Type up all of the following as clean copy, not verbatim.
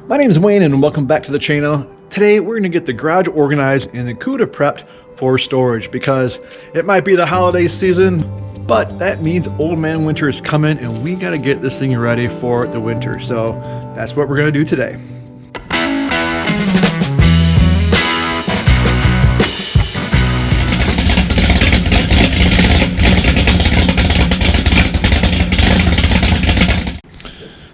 My name is Wayne and welcome back to the channel. Today we're going to get the garage organized and the Cuda prepped for storage because it might be the holiday season, but that means old man winter is coming and we got to get this thing ready for the winter. So that's what we're going to do today.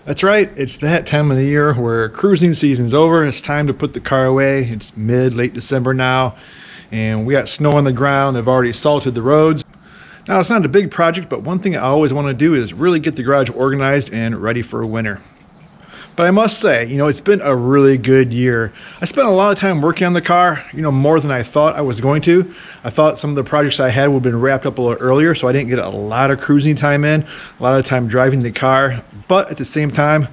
That's right, it's that time of the year where cruising season's over. It's time to put the car away. It's late December now, and we got snow on the ground. They've already salted the roads. Now, it's not a big project, but one thing I always want to do is really get the garage organized and ready for winter. But I must say, it's been a really good year. I spent a lot of time working on the car, more than I thought I was going to. I thought some of the projects I had would have been wrapped up a little earlier, so I didn't get a lot of cruising time in, a lot of time driving the car. But at the same time,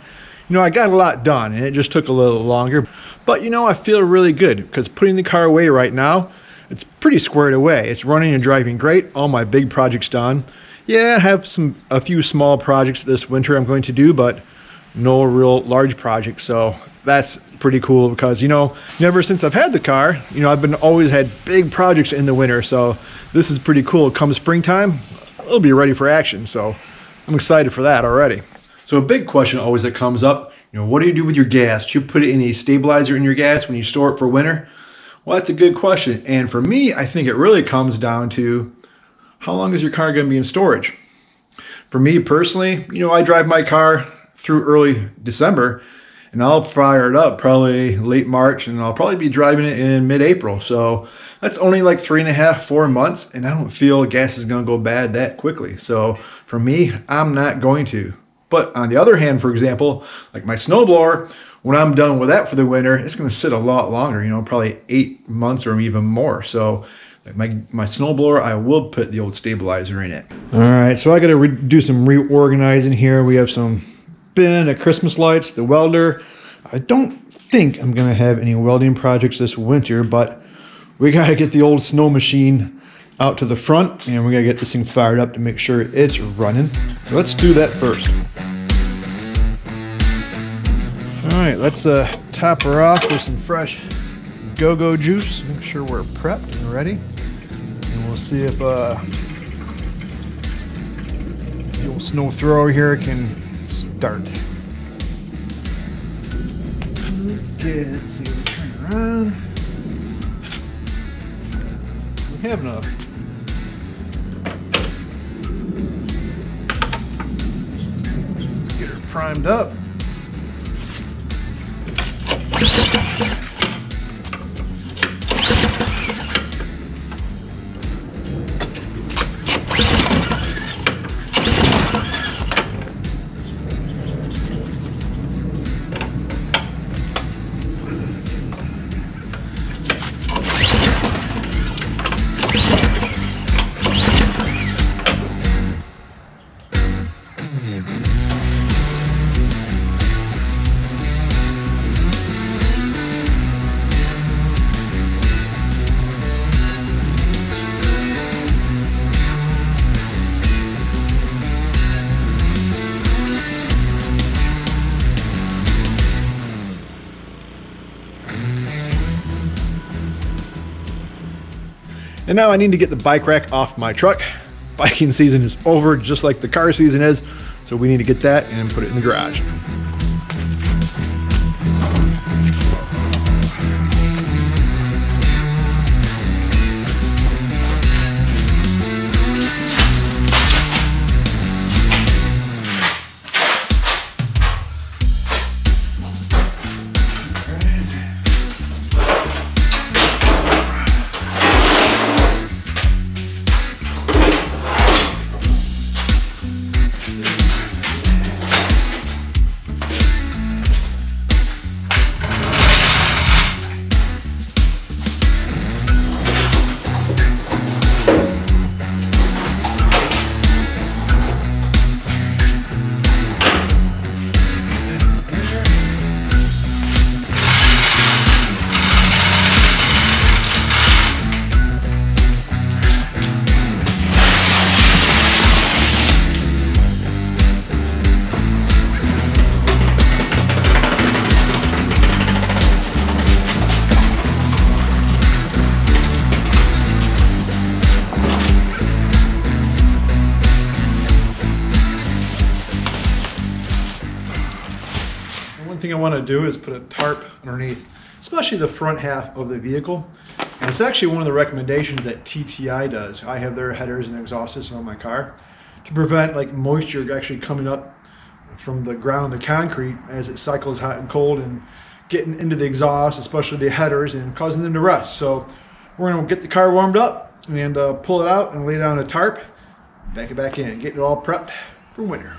I got a lot done, and it just took a little longer. But, I feel really good because putting the car away right now, it's pretty squared away. It's running and driving great. All my big projects done. Yeah, I have a few small projects this winter I'm going to do, but no real large projects, so that's pretty cool because never since I've had the car, I've always had big projects in the winter, so this is pretty cool. Come springtime, it'll be ready for action, so I'm excited for that already. So a big question always that comes up, what do you do with your gas? Do you put it in a stabilizer in your gas when you store it for winter? Well, that's a good question, and for me, I think it really comes down to how long is your car going to be in storage? For me personally, I drive my car through early December, and I'll fire it up probably late March, and I'll probably be driving it in mid-April. So that's only like 3.5, 4 months, and I don't feel gas is going to go bad that quickly. So for me, I'm not going to. But on the other hand, for example, like my snowblower, when I'm done with that for the winter, it's going to sit a lot longer, probably 8 months or even more. So my snowblower, I will put the old stabilizer in it. All right, so I got to do some reorganizing here. We have some bin of Christmas lights, the welder. I don't think I'm gonna have any welding projects this winter, but we gotta get the old snow machine out to the front and we gotta get this thing fired up to make sure it's running. So let's do that first. All right, let's top her off with some fresh go-go juice. Make sure we're prepped and ready. And we'll see if the old snow thrower here can start. Okay, let's see if we turn around. We have enough. Let's get her primed up. And now I need to get the bike rack off my truck. Biking season is over, just like the car season is. So we need to get that and put it in the garage. one thing I want to do is put a tarp underneath, especially the front half of the vehicle. And it's actually one of the recommendations that TTI does. I have their headers and exhaust system on my car to prevent like moisture actually coming up from the ground, the concrete, as it cycles hot and cold and getting into the exhaust, especially the headers, and causing them to rust. So we're going to get the car warmed up and pull it out and lay down a tarp, back it back in, get it all prepped for winter.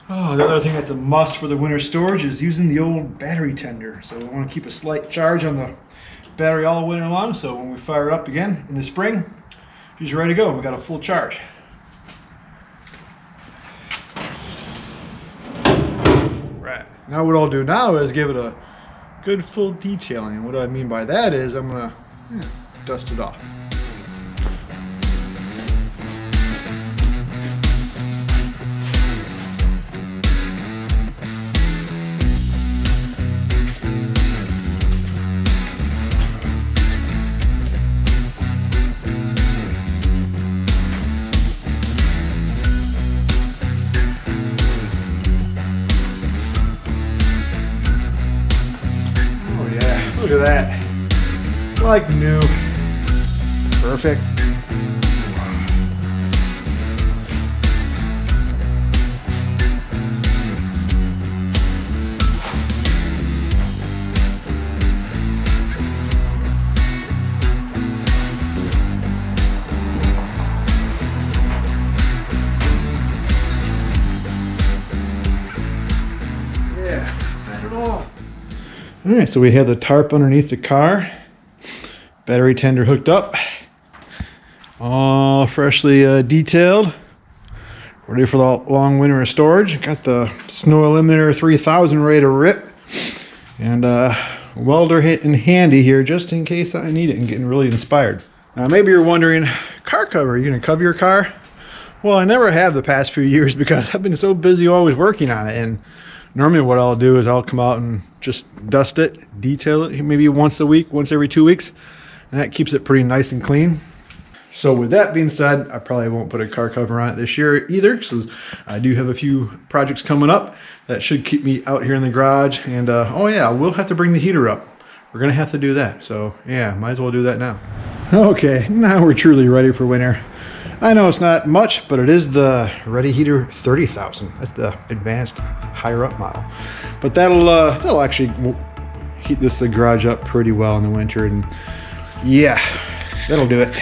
Oh, the other thing that's a must for the winter storage is using the old battery tender. So we want to keep a slight charge on the battery all winter long, so when we fire it up again in the spring, she's ready to go. We got a full charge. Right. Now what I'll do now is give it a good full detailing. And what I mean by that is I'm going to dust it off. Look at that. Like new. Perfect. Yeah, not at all. All right, so we have the tarp underneath the car, battery tender hooked up, all freshly detailed, ready for the long winter of storage. Got the Snow Eliminator 3000 ready to rip, and welder in handy here just in case I need it and getting really inspired. Now maybe you're wondering, car cover, are you gonna cover your car? Well, I never have the past few years because I've been so busy always working on it, and normally what I'll do is I'll come out and just dust it, detail it, maybe once a week, once every 2 weeks, and that keeps it pretty nice and clean. So with that being said, I probably won't put a car cover on it this year either, because I do have a few projects coming up that should keep me out here in the garage. And oh yeah, we'll have to bring the heater up. We're gonna have to do that. So yeah, might as well do that now. Okay, now we're truly ready for winter. I know it's not much, but it is the Ready Heater 30,000. That's the advanced higher up model. But that'll actually heat this garage up pretty well in the winter, and yeah, that'll do it.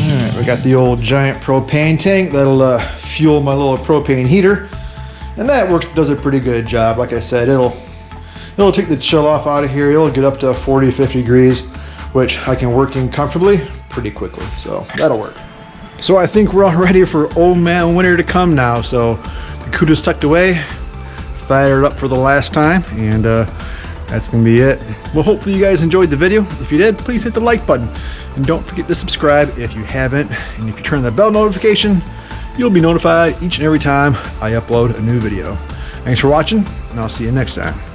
All right, we got the old giant propane tank that'll fuel my little propane heater, and that does a pretty good job. Like I said, it'll take the chill off out of here. It'll get up to 40, 50 degrees which I can work in comfortably pretty quickly, so that'll work. So I think we're all ready for old man winter to come now. So the Cuda's tucked away, fired up for the last time, and that's gonna be it. Well, hopefully you guys enjoyed the video. If you did, please hit the like button, and don't forget to subscribe if you haven't. And if you turn the bell notification, you'll be notified each and every time I upload a new video. Thanks for watching, and I'll see you next time.